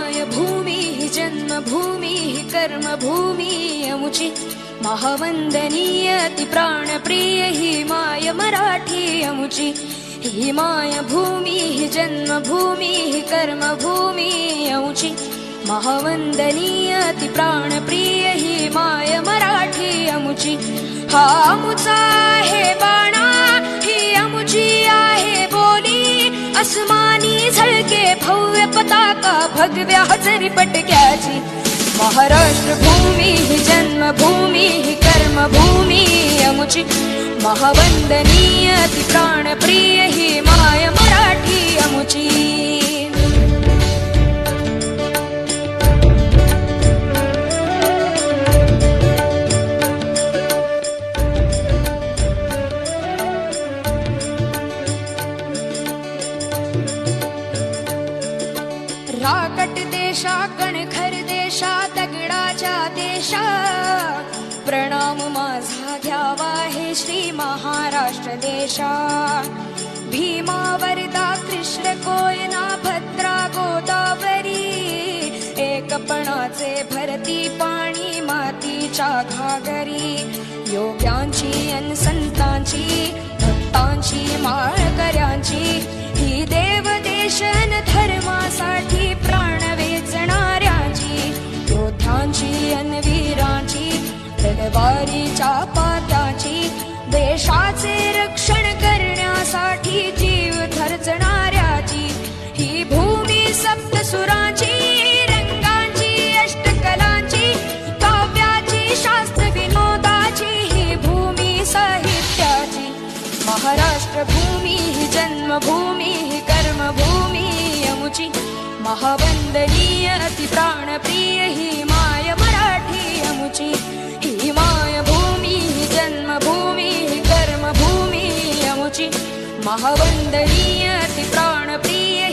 मायभूमी जन्मभूमी कर्मभूमी अमुची महावंदनीय अति प्राणप्रिय ही माय मराठी अमुची ही मायभूमी जन्मभूमी कर्मभूमी अमुची महावंदनीय अति प्राणप्रिय ही माय मराठी अमुची हा अमुचा आहे बाणा ही अमुची आहे बोली अस्मानी झळके भव्य पताका भगव्या हजरी पटक्याची महाराष्ट्र भूमी ही जन्मभूमी ही कर्मभूमी अमुची महावंदनीय अति प्राणप्रिय ही माय मराठी अमुची राकट देशा कणखर देशा दगडाच्या देशा प्रणाम माझा घ्यावा हे श्री महाराष्ट्र देशा भीमा वरदा कृष्ण कोयना भद्रा गोदावरी एकपणाचे भरती पाणी मातीच्या घागरी योग्यांची अन संतांची भक्तांची माळकऱ्यांची ही देव देशन धर्मासाठी प्राण वेचणाऱ्यांची योद्ध्यांची अन वीरांची तलवारीच्या पात्याची देशाचे रक्षण करण्यासाठी जीव धरचणाऱ्याची ही भूमी सप्तसुरांची रंगांची अष्टकलांची काव्याची शास्त्र विनोदाची ही भूमी साहित्याची महाराष्ट्र भूमी ही जन्मभूमी ही कर्मभूमी अमुची महावंदनीय अति प्राणप्रिय ही माय मराठी अमुची ही मायभूमी ही जन्मभूमी ही कर्मभूमी अमुची महावंदनीय अति प्राणप्रिय